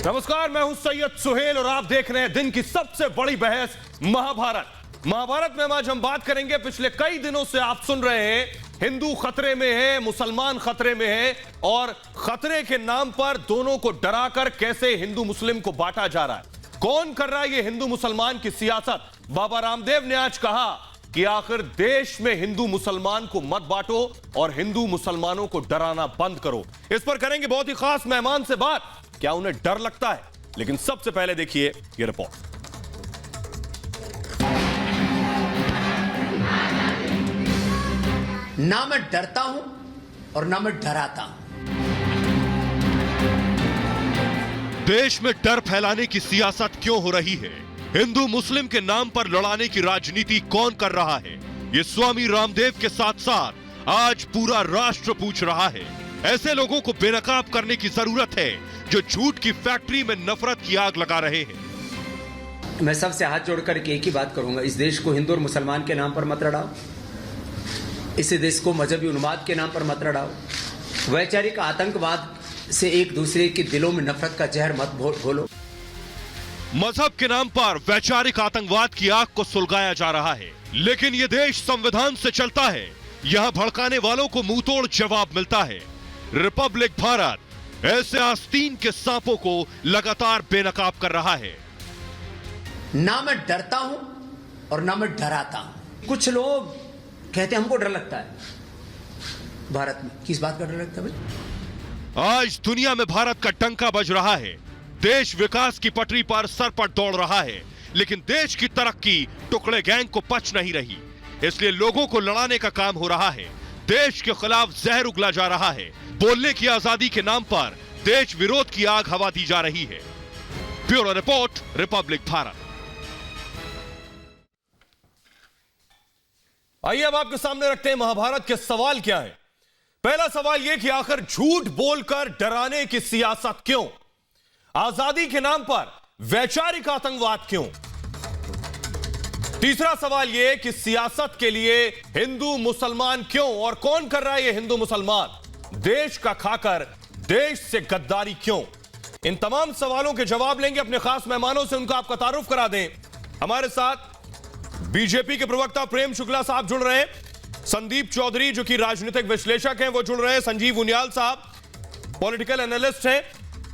नमस्कार, मैं हूं सैयद सुहेल और आप देख रहे हैं दिन की सबसे बड़ी बहस महाभारत में आज हम बात करेंगे। पिछले कई दिनों से आप सुन रहे हैं हिंदू खतरे में है, मुसलमान खतरे में है और खतरे के नाम पर दोनों को डराकर कैसे हिंदू मुस्लिम को बांटा जा रहा है। कौन कर रहा है ये हिंदू मुसलमान की सियासत? बाबा रामदेव ने आज कहा कि आखिर देश में हिंदू मुसलमान को मत बांटो और हिंदू मुसलमानों को डराना बंद करो। इस पर करेंगे बहुत ही खास मेहमान से बात। क्या उन्हें डर लगता है? लेकिन सबसे पहले देखिए ये रिपोर्ट। ना मैं डरता हूं और ना मैं डराता हूं। देश में डर फैलाने की सियासत क्यों हो रही है? हिंदू मुस्लिम के नाम पर लड़ाने की राजनीति कौन कर रहा है? ये स्वामी रामदेव के साथ साथ आज पूरा राष्ट्र पूछ रहा है। ऐसे लोगों को बेनकाब करने की जरूरत है जो झूठ की फैक्ट्री में नफरत की आग लगा रहे हैं। मैं सबसे हाथ जोड़कर एक ही बात करूंगा, इस देश को हिंदू और मुसलमान के नाम पर मत लड़ाओ। इस देश को मजहबी उन्माद के नाम पर मत लड़ाओ। वैचारिक आतंकवाद से एक दूसरे के दिलों में नफरत का जहर मत घोलो। मजहब के नाम पर वैचारिक आतंकवाद की आग को सुलगाया जा रहा है, लेकिन यह देश संविधान से चलता है। यहां भड़काने वालों को मुंहतोड़ जवाब मिलता है। रिपब्लिक भारत ऐसे आस्तीन के सांपों को लगातार बेनकाब कर रहा है। ना मैं डरता हूं और ना मैं डराता हूं। कुछ लोग कहते हैं हमको डर लगता है। भारत में किस बात का डर लगता है भाई? आज दुनिया में भारत का डंका बज रहा है। देश विकास की पटरी पर सर पर दौड़ रहा है, लेकिन देश की तरक्की टुकड़े गैंग को पच नहीं रही। इसलिए लोगों को लड़ाने का काम हो रहा है। देश के खिलाफ जहर उगला जा रहा है। बोलने की आजादी के नाम पर देश विरोध की आग हवा दी जा रही है। Bureau report, Republic Bharat. आइए अब आपके सामने रखते हैं महाभारत के सवाल क्या है। पहला सवाल यह कि आखिर झूठ बोलकर डराने की सियासत क्यों? आजादी के नाम पर वैचारिक आतंकवाद क्यों? तीसरा सवाल यह कि सियासत के लिए हिंदू मुसलमान क्यों और कौन कर रहा है यह हिंदू मुसलमान? देश का खाकर देश से गद्दारी क्यों? इन तमाम सवालों के जवाब लेंगे अपने खास मेहमानों से। उनका आपका तारुफ करा दें। हमारे साथ बीजेपी के प्रवक्ता प्रेम शुक्ला साहब जुड़ रहे हैं, संदीप चौधरी जो कि राजनीतिक विश्लेषक हैं वो जुड़ रहे हैं, संजीव उनियाल साहब पॉलिटिकल एनालिस्ट हैं,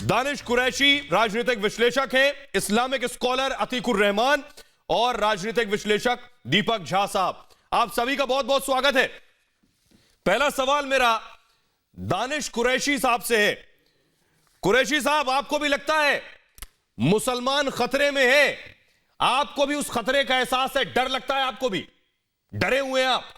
दानिश कुरैशी राजनीतिक विश्लेषक हैं, इस्लामिक स्कॉलर अतीकुर रहमान और राजनीतिक विश्लेषक दीपक झा साहब। आप सभी का बहुत बहुत स्वागत है। पहला सवाल मेरा दानिश कुरैशी साहब से है। कुरैशी साहब, आपको भी लगता है मुसलमान खतरे में है? आपको भी उस खतरे का एहसास है? डर लगता है आपको भी? डरे हुए हैं आप?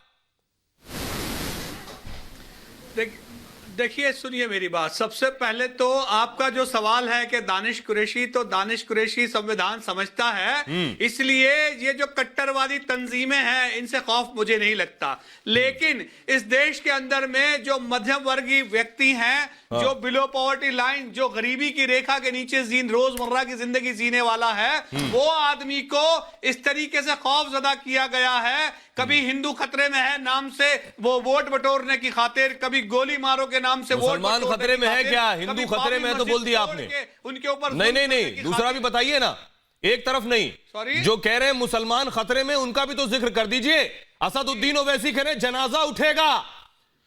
देखिए, सुनिए मेरी बात। सबसे पहले तो आपका जो सवाल है कि दानिश कुरैशी संविधान समझता है, इसलिए ये जो कट्टरवादी तंजीमें हैं इनसे खौफ मुझे नहीं लगता। लेकिन इस देश के अंदर में जो मध्यम वर्गीय व्यक्ति हैं, जो बिलो पॉवर्टी लाइन, जो गरीबी की रेखा के नीचे रोजमर्रा की जिंदगी जीने वाला है, वो आदमी को इस तरीके से खौफजदा किया गया है। कभी हिंदू खतरे में है नाम से वो वोट बटोरने की खातिर, कभी गोली मारो के नाम से मुसलमान खतरे में है क्या? हिंदू खतरे में है तो बोल दिया आपने। उनके ऊपर नहीं, दूसरा भी बताइए ना, एक तरफ नहीं। सॉरी, जो कह रहे हैं मुसलमान खतरे में उनका भी तो जिक्र कर दीजिए। असदुद्दीन ओवैसी कह रहे जनाजा उठेगा,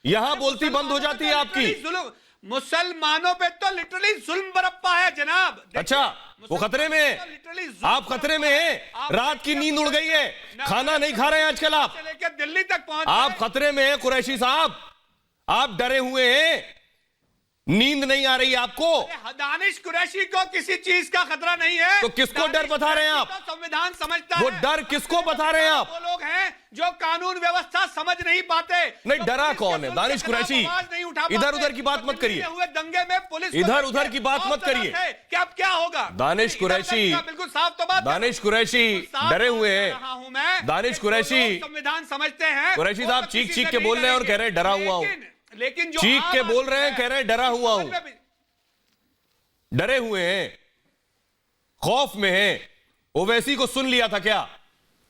यहां बोलती बंद हो जाती है आपकी। मुसलमानों पे तो लिटरली जुल्म बरपा है जनाब। अच्छा, वो खतरे में है, आप खतरे में हैं। रात की नींद उड़ गई है, खाना नहीं खा रहे हैं आजकल आप, लेकर दिल्ली तक पहुंच, आप खतरे में हैं कुरैशी साहब। आप डरे हुए हैं, नींद नहीं आ रही आपको। दानिश कुरैशी को किसी चीज का खतरा नहीं है। तो किसको डर बता रहे हैं आप? तो संविधान समझता वो है। डर किसको बता रहे हैं आप? वो लोग हैं जो कानून व्यवस्था समझ नहीं पाते। नहीं, डरा कौन है? दानिश कुरैशी, इधर उधर की बात मत करिए। हुए दंगे में पुलिस इधर उधर की बात मत करिए। कि अब क्या होगा? दानिश कुरैशी, बिल्कुल साफ तो बात। दानिश कुरैशी डरे हुए हैं। दानिश कुरैशी संविधान समझते हैं। कुरैशी साहब चीख चीख के बोल रहे हैं और कह रहे हैं डरा हुआ हूं। लेकिन जो चीख के बोल रहे हैं, कह रहे हैं डरा हुआ हूं। डरे हुए हैं, खौफ में हैं। ओवैसी को सुन लिया था क्या?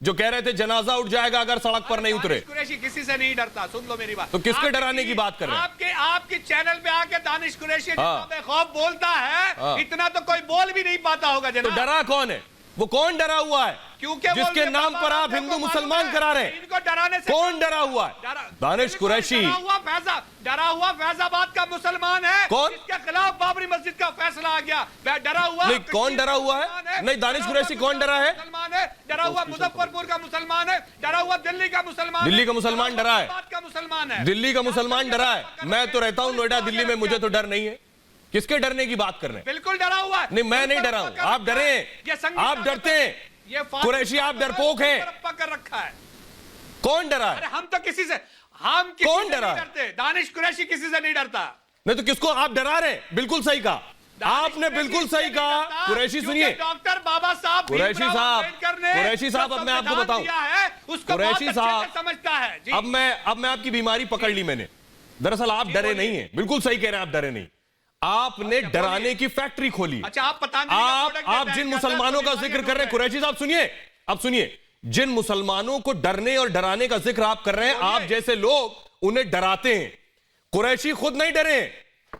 जो कह रहे थे जनाजा उठ जाएगा अगर सड़क पर नहीं उतरे। दानिश कुरैशी किसी से नहीं डरता, सुन लो मेरी बात। तो किसके डराने की बात कर रहे हैं? आपके चैनल पे आके दानिश कुरैशी जितना बेखौफ बोलता है, इतना तो कोई बोल भी नहीं पाता होगा जनाब। तो डरा कौन है? वो कौन डरा हुआ है? क्योंकि जिसके नाम पर आप हिंदू मुसलमान करा रहे हैं, इनको डराने से कौन डरा हुआ है? दानिश कुरैशी डरा हुआ फैजाबाद का मुसलमान है। कौन? इसके खिलाफ बाबरी मस्जिद का फैसला आ गया, डरा हुआ। नहीं, कौन डरा हुआ है? नहीं, दानिश कुरैशी कौन डरा है? मुसलमान है, डरा हुआ मुजफ्फरपुर का मुसलमान है, डरा हुआ दिल्ली का मुसलमान, दिल्ली का मुसलमान डरा है, का मुसलमान है, दिल्ली का मुसलमान डरा है। मैं तो रहता हूं नोएडा, दिल्ली में, मुझे तो डर नहीं है। किसके डरने की बात कर रहे हैं? बिल्कुल डरा हुआ है। नहीं, मैं नहीं डरा हूं, आप डरे हैं, आप डरते हैं। ये कुरैशी आप डरपोक हैं। पकड़ रखा है। कौन डरा है? अरे हम तो किसी से, हम किसी कौन से डरा? नहीं डरते। दानिश कुरैशी किसी से नहीं डरता। नहीं तो किसको आप डरा रहे हैं? बिल्कुल सही कहा आपने, बिल्कुल सही कहा। कुरैशी सुनिए, डॉक्टर बाबा साहब, कुरैशी साहब, कुरैशी साहब, अब मैं आपको बताऊं, कुरैशी साहब समझता है। अब मैं आपकी बीमारी पकड़ ली मैंने। दरअसल आप डरे नहीं है, बिल्कुल सही कह रहे हैं, आप डरे नहीं। आपने डराने की फैक्ट्री खोली। अच्छा, आप आप जिन मुसलमानों का जिक्र कर रहे हैं, कुरैशी साहब सुनिए, अब सुनिए, जिन मुसलमानों को डरने और डराने का जिक्र आप कर रहे हैं, आप जैसे लोग उन्हें डराते हैं। कुरैशी खुद नहीं डरे,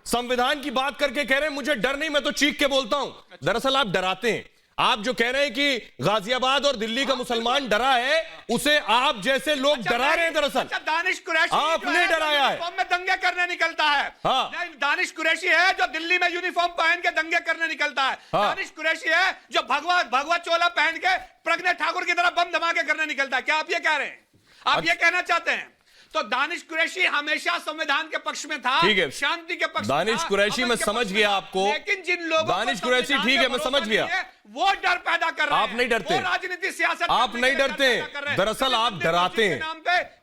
संविधान की बात करके कह रहे हैं मुझे डर नहीं, मैं तो चीख के बोलता हूं। दरअसल आप डराते हैं। आप जो कह रहे हैं कि गाजियाबाद और दिल्ली का मुसलमान डरा है, उसे आप जैसे लोग डरा रहे हैं। दरअसल दानिश कुरैशी आपने डराया है। यूनिफॉर्म में दंगे करने निकलता है। हाँ। नहीं, दानिश कुरैशी है जो दिल्ली में यूनिफॉर्म पहन के दंगे करने निकलता है। हाँ। दानिश कुरैशी है जो भगवा चोला पहन के प्रज्ञा ठाकुर की तरह बम धमाके करने निकलता है। क्या आप ये कह रहे हैं? आप ये कहना चाहते हैं? तो दानिश कुरैशी हमेशा संविधान के पक्ष में था, ठीक है, शांति के पक्ष में दानिश था, कुरैशी मैं समझ गया आपको। लेकिन जिन लोगों दानिश कुरैशी ठीक है, मैं समझ गया, वो डर पैदा कर रहे हैं। आप नहीं डरते, राजनीति सियासत आप नहीं डरते। दरअसल आप डराते हैं,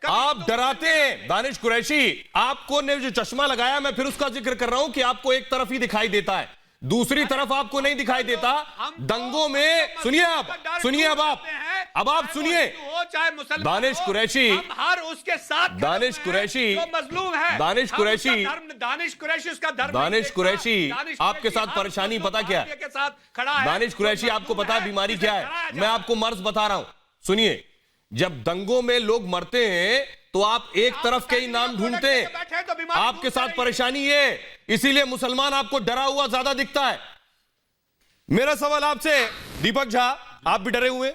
आप डराते हैं। दानिश कुरैशी, आपको ने जो चश्मा लगाया, मैं फिर उसका जिक्र कर रहा हूं कि आपको एक तरफ ही दिखाई देता है, दूसरी तरफ आपको नहीं दिखाई देता। दंगों में सुनिए, अब आप सुनिए, दानिश कुरैशी, हर उसके साथ दानिश कुरैशी मजलूम है, दानिश कुरैशी, दानिश कुरैशी उसका धर्म, दानिश कुरैशी आपके साथ परेशानी पता क्या है? दानिश कुरैशी आपको पता है बीमारी क्या है? मैं आपको मर्ज बता रहा हूं, सुनिए। जब दंगों में लोग मरते हैं तो आप एक तरफ के ही नाम ढूंढते हैं। आपके साथ परेशानी ये, इसीलिए मुसलमान आपको डरा हुआ ज्यादा दिखता है। मेरा सवाल आपसे, दीपक झा, आप भी डरे हुए?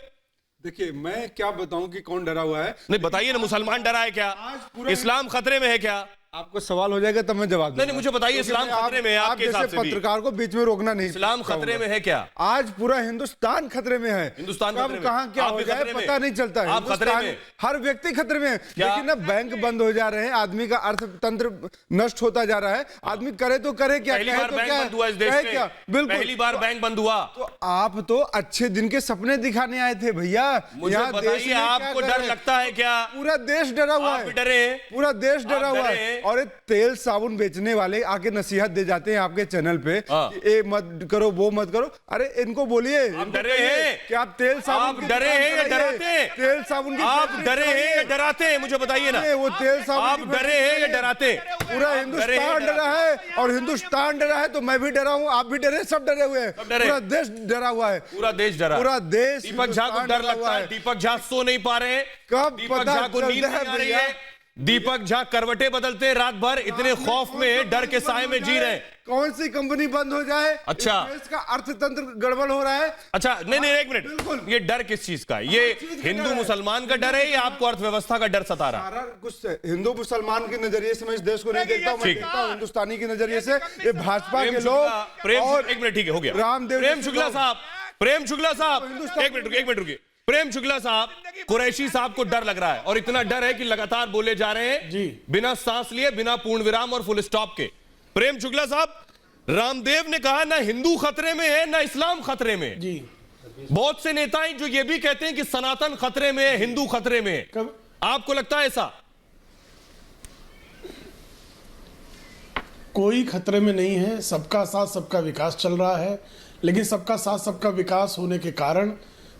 देखिए, मैं क्या बताऊं कि कौन डरा हुआ है? नहीं बताइए ना, मुसलमान डरा है क्या? इस्लाम खतरे में है क्या? आपको सवाल हो जाएगा तब मैं जवाब दूंगा। नहीं, मुझे बताइए, इस्लाम खतरे में है आपके हिसाब से? पत्रकार को बीच में रोकना नहीं। इस्लाम खतरे में है क्या? आज पूरा हिंदुस्तान खतरे में है। हिंदुस्तान कब कहां क्या हो जाए पता नहीं चलता है। आप खतरे में? हर व्यक्ति खतरे में है। लेकिन ना, बैंक बंद हो जा रहे हैं, आदमी का अर्थतंत्र नष्ट होता जा रहा है। आदमी करे तो करे क्या? पहली बार बैंक बंद हुआ इस देश में, बिल्कुल पहली बार बैंक बंद हुआ। तो आप तो अच्छे दिन के सपने दिखाने आए थे भैया। मुझे बताइए, आपको डर लगता है क्या? पूरा देश डरा हुआ है, डरे, पूरा देश डरा हुआ है। और तेल साबुन बेचने वाले आके नसीहत दे जाते हैं आपके चैनल पे कि ये मत करो, वो मत करो। अरे इनको बोलिए, आप डरे हैं कि आप तेल साबुन आप डरे हैं या डराते हैं? तेल साबुन की आप डरे हैं या डराते हैं? मुझे बताइए ना, वो तेल साबुन आप डरे हैं या डराते? पूरा हिंदुस्तान डरा है, और हिंदुस्तान डरा है तो मैं भी डरा हूँ, आप भी डरे, सब डरे हुए हैं। पूरा देश डरा हुआ है, पूरा देश डरा, पूरा देश। दीपक झा को डर लगता है, दीपक झा सो नहीं पा रहे, कब दीपक झा को नींद नहीं आ रही है, दीपक झा करवटें बदलते हैं रात भर, इतने खौफ में, डर के साए में जी रहे हैं। कौन सी कंपनी बंद हो जाए? अच्छा, देश का अर्थतंत्र गड़बड़ हो रहा है। अच्छा, नहीं एक मिनट, ये डर किस चीज का? ये हिंदू मुसलमान का डर है या आपको अर्थव्यवस्था का डर सता रहा? सारा कुछ हिंदू मुसलमान के नजरिए से मैं इस देश को नहीं देखता हूं, मैं देखता हूं हिंदुस्तानी के नजरिए से। ये भाजपा के लोग और एक मिनट, ठीक है, हो गया। रामदेव प्रेम शुक्ला साहब, एक मिनट रुकिए। प्रेम शुक्ला साहब, कुरैशी साहब को डर लग रहा है, और इतना डर है कि लगातार बोले जा रहे हैं जी, बिना सांस लिए, बिना पूर्ण विराम और फुल स्टॉप के। प्रेम शुक्ला साहब, रामदेव ने कहा ना हिंदू खतरे में है ना इस्लाम खतरे में है जी। बहुत से नेता हैं जो ये भी कहते हैं कि सनातन खतरे में है, हिंदू खतरे में है। आपको लगता है ऐसा? कोई खतरे में नहीं है, सबका साथ सबका विकास चल रहा है। लेकिन सबका साथ सबका विकास होने के कारण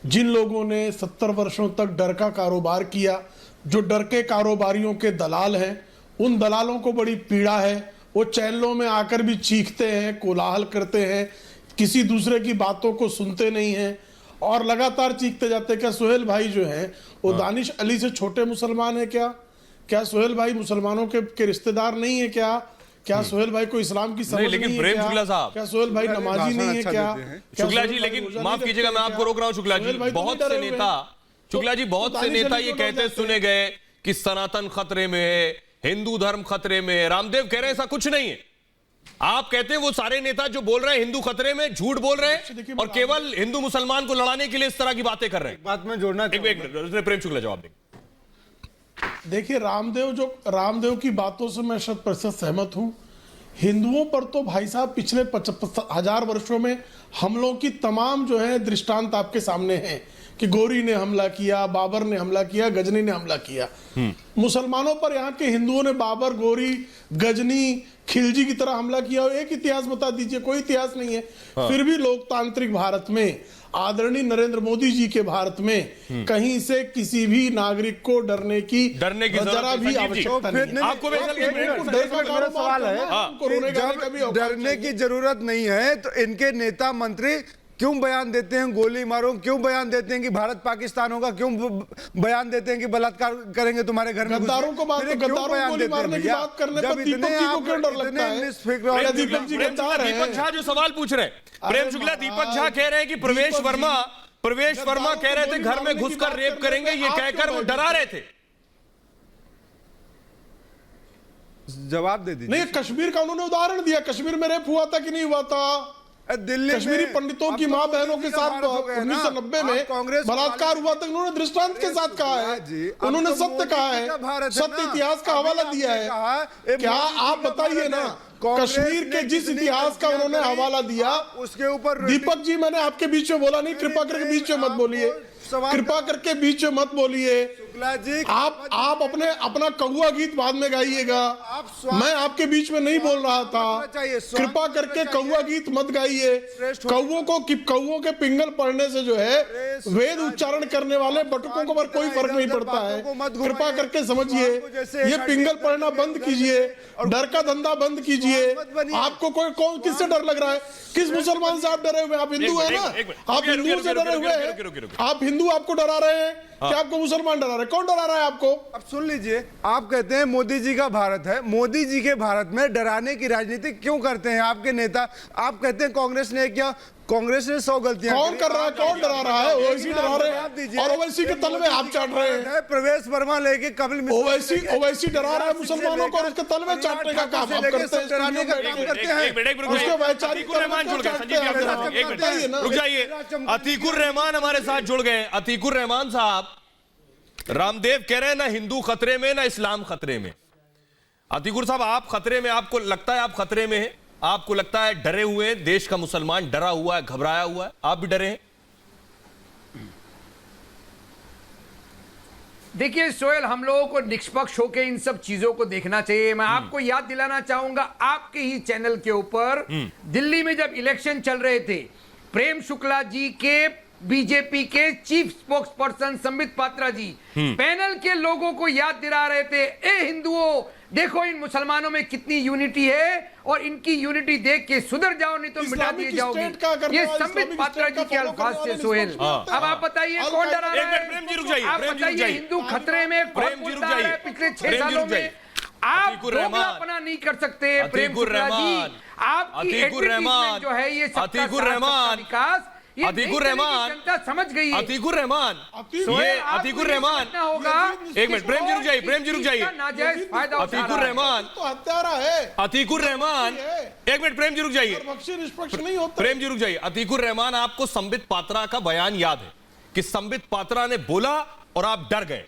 जिन लोगों ने 70 वर्षों तक डर का कारोबार किया, जो डर के कारोबारियों के दलाल हैं, उन दलालों को बड़ी पीड़ा है। वो चैनलों में आकर भी चीखते हैं, कोलाहल करते हैं, किसी दूसरे की बातों को सुनते नहीं हैं। और लगातार चीखते जाते हैं। क्या सोहेल भाई जो है वो दानिश अली से छोटे मुसलमान है क्या? क्या सोहेल भाई मुसलमानों के रिश्तेदार नहीं है क्या? क्या सोहेल भाई को इस्लाम की समझ लेकिन नहीं है प्रेम क्या? शुक्ला साहब, क्या सोहेल भाई नमाजी नहीं है क्या? शुक्ला जी, लेकिन माफ कीजिएगा मैं आपको रोक रहा हूं। शुक्ला जी, बहुत से नेता, शुक्ला जी, बहुत से नेता ये कहते सुने गए कि सनातन खतरे में है, हिंदू धर्म खतरे में है। रामदेव कह रहे हैं ऐसा कुछ नहीं है। आप कहते हैं वो सारे नेता जो बोल रहे हैं हिंदू खतरे में, झूठ बोल रहे हैं और केवल हिंदू मुसलमान को लड़ाने के लिए इस तरह की बातें कर रहे हैं। बात में जोड़ना एक मिनट, प्रेम शुक्ला जवाब देंगे। देखिए, रामदेव की बातों से मैं 100% सहमत हूं। हिंदुओं पर तो भाई साहब पिछले 1000 वर्षों में हमलों की तमाम जो है दृष्टांत आपके सामने हैं कि गोरी ने हमला किया, बाबर ने हमला किया, गजनी ने हमला किया। मुसलमानों पर यहाँ के हिंदुओं ने बाबर, गोरी, गजनी, खिलजी की तरह हमला किया। एक इतिहास बता दीजिए, कोई इतिहास नहीं है। फिर भी लोकतांत्रिक भारत में, आदरणीय नरेंद्र मोदी जी के भारत में कहीं से किसी भी नागरिक को डरने की जरा भी आवश्यकता नहीं। आपको सवाल है, डरने की जरूरत नहीं है तो इनके नेता मंत्री क्यों बयान देते हैं गोली मारो, क्यों बयान देते हैं कि भारत पाकिस्तान होगा, क्यों बयान देते हैं कि बलात्कार करेंगे तुम्हारे घर में? गद्दारों को गोली मारने की बात करने पर दीपक जी को क्यों डर लगता है? दीपक जी गद्दार हैं। दीपक झा जो सवाल पूछ रहे हैं, प्रेम शुक्ला, दीपक झा कह रहे हैं कि प्रवेश वर्मा कह रहे थे घर में घुसकर रेप करेंगे, ये कहकर वो डरा रहे थे। जवाब दे दीजिए। नहीं, कश्मीर का उन्होंने उदाहरण दिया। कश्मीर में रेप हुआ था कि नहीं हुआ था? दिल्ली कश्मीरी पंडितों की मां बहनों के साथ 1990 में बलात्कार हुआ था। उन्होंने दृष्टांत के साथ कहा है, उन्होंने सत्य कहा है, सत्य इतिहास का हवाला दिया है। क्या आप बताइए ना, कश्मीर के जिस इतिहास का उन्होंने हवाला दिया उसके ऊपर। दीपक जी, मैंने आपके बीच में बोला नहीं, कृपा करके बीच में मत बोलिए, कृपा करके बीच में मत बोलिए। आप अपना कौवा गीत बाद में गाइएगा, मैं आपके बीच में नहीं बोल रहा था। कृपा करके कौवा गीत मत गाइए। कौवों के पिंगल पड़ने से जो है वेद उच्चारण करने वाले बटुकों को पर कोई फर्क नहीं पड़ता है। कृपा करके समझिए, ये पिंगल पड़ना बंद कीजिए, डर का धंधा बंद कीजिए। आपको कौन किससे डर लग रहा है? किस मुसलमान से आप डरे हुए? आप हिंदू है ना, आप हिंदुओं से डरे हुए हैं। आप हिंदू आपको डरा रहे हैं क्या? आपको मुसलमान डरा रहे हैं? कौन डरा रहा है आपको? अब सुन लीजिए, आप कहते हैं मोदी जी का भारत है, मोदी जी के भारत में डराने की राजनीति क्यों करते हैं आपके नेता? आप कहते हैं कांग्रेस ने किया, कांग्रेस ने 100 गलतियां। कौन कर रहा है? कौन डरा रहा है? ओवैसी डरा रहे हैं और ओवैसी के तल में आप चाट रहे हैं। प्रवेश वर्मा लेके कपिल ओवैसी डरा रहा है मुसलमानों को और उसके तल में चाटने का काम आप करते हैं। डराने का काम करते हैं। उसके वैचारिक रहमान जुड़ गए। संजीव जी, एक मिनट रुक जाइए। अतीकुर रहमान हमारे साथ जुड़ गए। अतीकुर रहमान साहब, रामदेव कह रहे हैं ना हिंदू खतरे में ना इस्लाम खतरे में। अतीकुर साहब, आप खतरे में, आपको लगता है आप खतरे में हैं? आपको लगता है डरे हुए हैं? देश का मुसलमान डरा हुआ है, घबराया हुआ है, आप भी डरे हैं? देखिए सोहेल, हम लोगों को निष्पक्ष होकर इन सब चीजों को देखना चाहिए। मैं आपको याद दिलाना चाहूंगा, आपके ही चैनल के ऊपर दिल्ली में जब इलेक्शन चल रहे थे, प्रेम शुक्ला जी के बीजेपी के chief spokesperson Sambit Patra ji panel के लोगों को याद दिला रहे थे, ए हिंदुओं देखो इन मुसलमानों में कितनी यूनिटी है और इनकी यूनिटी देख के सुधर जाओ नहीं तो मिटा दिए जाओगे। ये संबित पात्रा जी के अल्फाज से सोहेल। अब आप बताइए कौन डरा रहा है? प्रेम जी रुक जाइए, आप बताइए, हिंदू खतरे में प्रेम जी रुक जाइए। पिछले 6 सालों में आप दोगलापना नहीं कर सकते। प्रेम शुक्ला जी, आपकी एडवर्टाइजमेंट जो है ये अतीकुर रहमान, विकास, अतीकुर रहमान जनता समझ गई है। अतीकुर रहमान, ये अतीकुर रहमान होगा। एक मिनट, प्रेम जी रुक जाइए, प्रेम जी रुक जाइए। नाजायज फायदा अतीकुर रहमान तो हत्यारा है। अतीकुर रहमान, एक मिनट प्रेम जी रुक जाइए, निष्पक्ष नहीं होता। प्रेम जी रुक जाइए। अतीकुर रहमान, आपको संबित पात्रा का बयान याद है कि संबित पात्रा ने बोला और आप डर गए।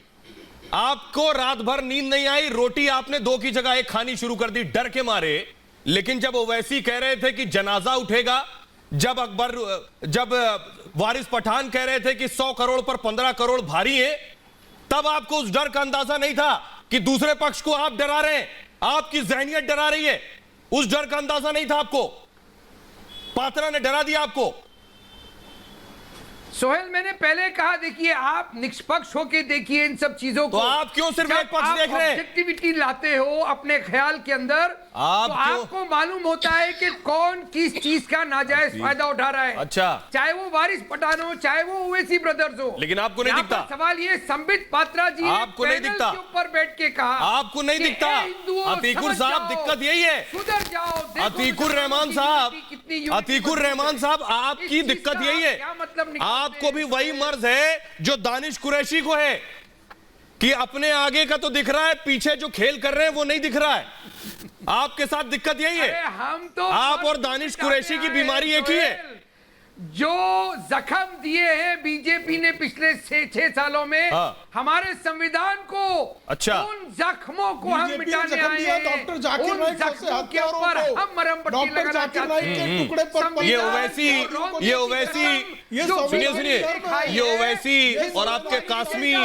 आपको रात भर नींद नहीं आई, रोटी आपने 2 की जगह 1 खानी शुरू कर दी डर के मारे। लेकिन जब ओवैसी कह रहे थे कि जनाजा उठेगा, जब वारिस पठान कह रहे थे कि 100 करोड़ पर 15 करोड़ भारी है, तब आपको उस डर का अंदाजा नहीं था कि दूसरे पक्ष को आप डरा रहे हैं, आपकी जहनियत डरा रही है। उस डर का अंदाजा नहीं था आपको, पात्रा ने डरा दिया आपको। सोहेल, मैंने पहले कहा, देखिए आप निष्पक्ष होकर देखिए इन सब चीजों को। तो आप क्यों सिर्फ एक पक्ष देख रहे हैं? ऑब्जेक्टिविटी लाते हो अपने ख्याल के अंदर आप तो क्यों- आपको मालूम होता है कि कौन किस चीज का नाजायज फायदा उठा रहा है। अच्छा। चाहे वो वारिस पठान हो, चाहे वो ओवैसी ब्रदर्स हो। लेकिन आपको नहीं यहाँ दिखता। पर सवाल ये संबित पात्रा जी ने आपको नहीं पैनल दिखता। के ऊपर बैठ के कहा, आपको नहीं कि दिखता। ए हिंदुओं, अतीकुर समझ साहब, जाओ, दिक्कत यही है। सुधर जाओ। देखो अतीकुर मुसलमानों रहमान की साहब, यूनिटी कितनी यूनिटी अतीकुर मजबूत रहमान है। साहब, इस आपकी चीज दिक्कत का यही है। क्या मतलब निकालते आपको भी हैं? वही मर्ज है जो दानिश कुरैशी को है कि अपने आगे का तो दिख रहा है, पीछे जो खेल कर रहे हैं वो नहीं दिख रहा है। आपके साथ दिक्कत यही अरे है। हम तो आप और दानिश कुरैशी की बीमारी एक ही है। जो जख्म दिए हैं बीजेपी ने पिछले 6 सालों में हाँ। हमारे संविधान को, अच्छा। उन जख्मों को हम बीजेपी ने मिटाने जख्म आए दिया हैं। डॉक्टर जाकिर उन नाइक जैसे जख्मों के हत्यारों ऊपर को, हम मरहम पट्टी डॉक्टर लगाना जाकिर चाहते नाइक हैं। के टुकड़े पर ये ओवैसी, ये ओवैसी, ये सुनिए ओवैसी और आपके कासमी,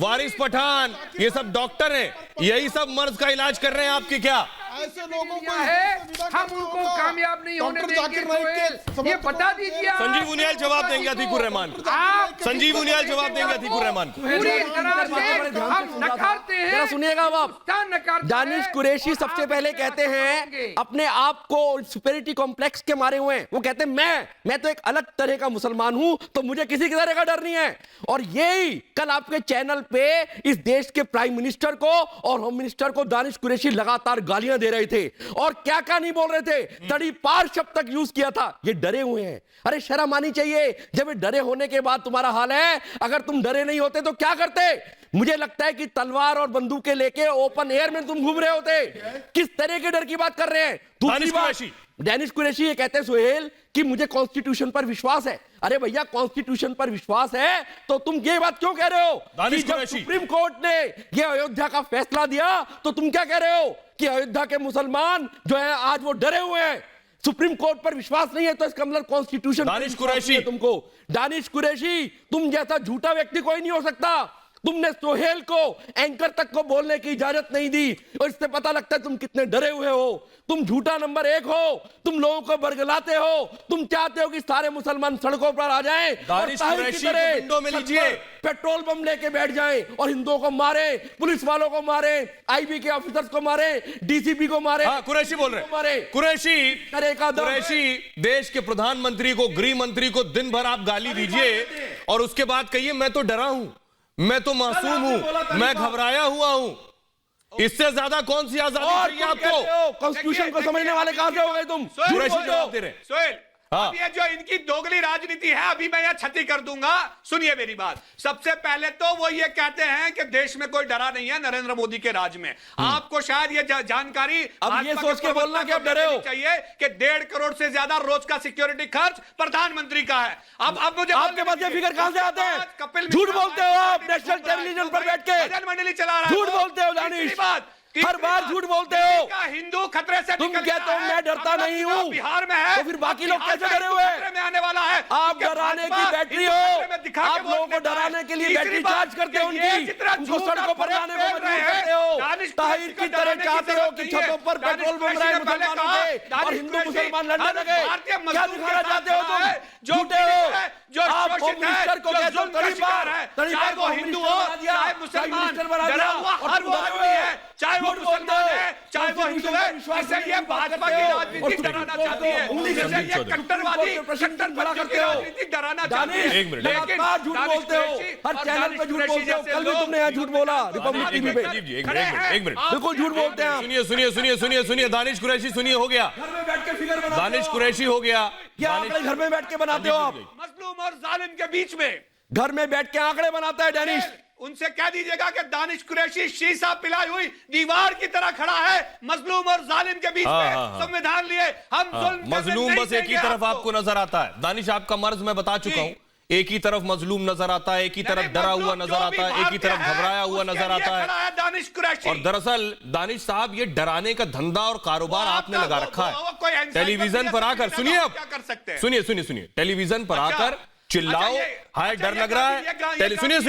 वारिस पठान, ये सब डॉक्टर हैं, यही सब मर्ज का इलाज कर रहे हैं आपके क्या? ऐसे लोगों को है, हम उनको कामयाब नहीं होने देंगे। सोहेल, ये बता दीजिए आप। संजीव उनियाल जवाब देंगे अतीकुर रहमान को। आप संजीव उनियाल जवाब देंगे अतीकुर रहमान को। पूरी तरह से हम नकारते हैं। जरा सुनिएगा अब आप। नकारते दानिश हैं। कुरैशी सबसे आप पहले इसे कहते हैं नकारेंगे। अपने आप को सुपेरिटी कॉम्प्लेक्स के मारे हुए हैं। वो कहते हैं मैं तो एक अलग तरह का मुसलमान हूं, तो मुझे किसी की तरह का डर नहीं है। और यही कल आपके चैनल पे इस देश के प्राइम मिनिस्टर को और होम मिनिस्टर को दानिश कुरैशी लगातार गालियां दे रहे थे और क्या क्या नहीं बोल रहे थे, तड़ी पार शब्द तक यूज किया था। ये डरे हुए हैं। अरे शर्म आनी चाहिए जब ये डरे होने के बाद तुम्हारा हाल है। अगर तुम डरे नहीं होते तो क्या करते? मुझे लगता है कि तलवार और बंदूकें लेके ओपन एयर में तुम घूम रहे होते। किस तरह के डर की बात कर रहे हैं? दूसरी बात, दानिश कुरैशी ये कहते हैं सोहेल कि मुझे कॉन्स्टिट्यूशन पर विश्वास है। अरे भैया, कॉन्स्टिट्यूशन पर विश्वास है तो तुम ये बात क्यों कह रहे हो कि जब सुप्रीम कोर्ट ने ये अयोध्या का फैसला दिया तो तुम क्या कह रहे हो कि अयोध्या के मुसलमान जो है आज वो डरे हुए हैं? सुप्रीम कोर्ट पर विश्वास नहीं है तो इसका मतलब कॉन्स्टिट्यूशन दानिश कुरैशी, तुमको दानिश कुरैशी, तुम जैसा झूठा व्यक्ति कोई नहीं हो सकता। तुमने सोहेल को एंकर तक को बोलने की इजाजत नहीं दी और इससे पता लगता है तुम कितने डरे हुए हो। तुम झूठा नंबर 1 हो। तुम लोगों को बरगलाते हो। तुम चाहते हो कि सारे मुसलमान सड़कों पर आ जाएं दानिश कुरैशी को विंडो में लीजिए, पेट्रोल बम लेके बैठ जाएं और हिंदुओं को मारे, पुलिस वालों को मारे, आईबी के ऑफिसर्स को मारे, डीसीपी को मारे। हाँ, कुरैशी बोल रहे हैं। कुरैशी देश के प्रधानमंत्री को, गृह मंत्री को दिन भर आप गाली दीजिए और उसके बाद कहिए मैं तो डरा हूं, मैं तो मासूम हूं, मैं घबराया हुआ हूं। इससे ज्यादा कौन सी आजादी चाहिए आपको? कॉन्स्टिट्यूशन को समझने वाले कहां से हो गए तुम? कुरैशी जवाब दे रहे हैं। सोहेल, हाँ। अब ये जो इनकी दोगली राजनीति है, अभी मैं यह छती कर दूंगा। सुनिए मेरी बात। सबसे पहले तो वो ये कहते हैं कि देश में कोई डरा नहीं है नरेंद्र मोदी के राज में। आपको शायद ये जानकारी अब ये सोच के बोलना कि आप डरे हो चाहिए कि 1.5 करोड़ से ज्यादा रोज का सिक्योरिटी खर्च प्रधानमंत्री का है। अब मुझे आपके पास ये फिगर कहां से आते हैं? कपिल झूठ बोलते हो आप नेशनल टेलीविजन पर बैठ के। भजन मंडली चला रहा है। झूठ बोलते हो दानिश, हर बार झूठ बोलते हो। हिंदू खतरे से तुम कहते हो मैं डरता नहीं हूं, बिहार में है तो फिर बाकी लोग कैसे डरे हुए? में आने वाला है। आप डराने की बैटरी हो। आप लोगों को डराने के लिए बैटरी चार्ज करते हो उनकी, उनको सड़कों पर लाने को मजबूर करते हो। ताहिर की तरह चाहते हो कि छतों पर पेट्रोल बम रहे मुसलमानों के और हिंदू मुसलमान लड़ने लगे। क्या दिखाना चाहते हो तुम? झूठे हो। आप होम मिनिस्टर को कहते हो तड़ीपार को हिंदू हो, चाहे मुसलमान डरा हुआ हर वो आदमी है, चाहे वो मुसलमान है, चाहे वो हिंदू है। इसे ये भाजपा की राजनीति डराना चाहती है। इसे ये कट्टरवादी राजनीति डराना चाहती है। एक मिनट, लगातार झूठ बोलते हो, हर चैनल पे झूठ बोलते हो। कल भी तुमने यहाँ झूठ बोला रिपब्लिक टीवी पे। एक मिनट, बिल्कुल झूठ बोलते हैं। सुनिए दानिश कुरैशी, सुनिए, हो गया। घर में बैठ के फिगर बनाते हो। दानिश कुरैशी हो गया। क्या आंकड़े घर में बैठ के बनाते हो आप? मजलूम और जालिम के बीच में घर में बैठ के आंकड़े बनाता है दानिश। उनसे कह दीजिएगा कि दानिश कुरैशी शीशा पिलाई हुई दीवार की तरह खड़ा है मजलूम और जालिम के बीच में। संविधान लिए हम मजलूम बस एक ही तरफ आपको नजर आता है। दानिश, आपका मर्ज मैं बता चुका हूं। एक ही तरफ मजलूम नजर आता है, एक ही तरफ डरा हुआ नजर आता है, एक ही तरफ घबराया हुआ नजर आता है। दानिश कुरैशी और दरअसल दानिश साहब, ये डराने का धंधा और कारोबार आपने लगा रखा है। टेलीविजन पर आकर सुनिए, अब क्या कर सकते हैं? सुनिए टेलीविजन पर आकर चिल्लाओ, हाय डर लग रहा है। सुनिए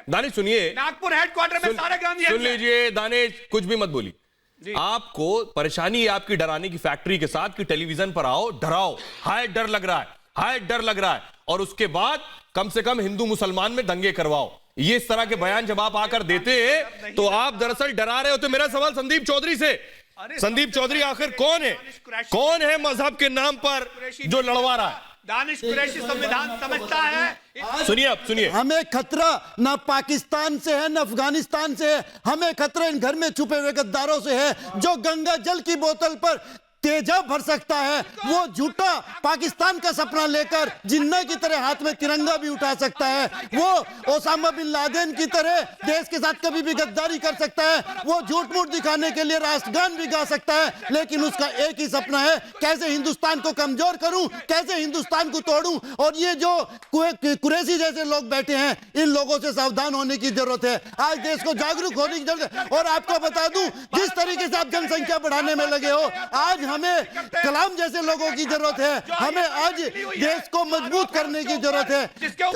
दानिश, सुनिए, नागपुर हेडक्वार्टर में सारे गांधी सुन लीजिए दानिश, कुछ भी मत बोलिए। आपको परेशानी है आपकी डराने की फैक्ट्री के साथ कि टेलीविजन पर आओ, डराओ, हाय डर लग रहा है, हाय डर लग रहा है, और उसके बाद कम से कम हिंदू मुसलमान में दंगे करवाओ। ये इस तरह के बयान जब आप आकर देते हैं तो आप दरअसल डरा रहे हो। तो मेरा सवाल संदीप चौधरी से, संदीप चौधरी आखिर कौन है मजहब के नाम पर जो लड़वा रहा है? दानिश कुरैशी संविधान समझता है। सुनिए हमें खतरा न पाकिस्तान से है न अफगानिस्तान से है, हमें खतरा इन घर में छुपे हुए गद्दारों से है जो गंगा जल की बोतल पर तेजाब भर सकता है। वो झूठा पाकिस्तान का सपना लेकर जिन्ना की तरह हाथ में तिरंगा भी उठा सकता है। वो ओसामा बिन लादेन की तरह देश के साथ कभी भी गद्दारी कर सकता है। वो झूठ मूठ दिखाने के लिए राष्ट्रगान भी गा सकता है, लेकिन उसका एक ही सपना है, कैसे हिंदुस्तान को कमजोर करूं, कैसे हिंदुस्तान को तोड़ूं। और ये जो कुरैशी जैसे लोग बैठे हैं, इन लोगों से सावधान होने की जरूरत है। आज देश को जागरूक होने की जरूरत है। और आपको बता दूं, जिस तरीके से आप जनसंख्या बढ़ाने में लगे हो, आज हमें कलाम जैसे लोगों की जरूरत है। हमें आज देश को मजबूत करने की जरूरत है।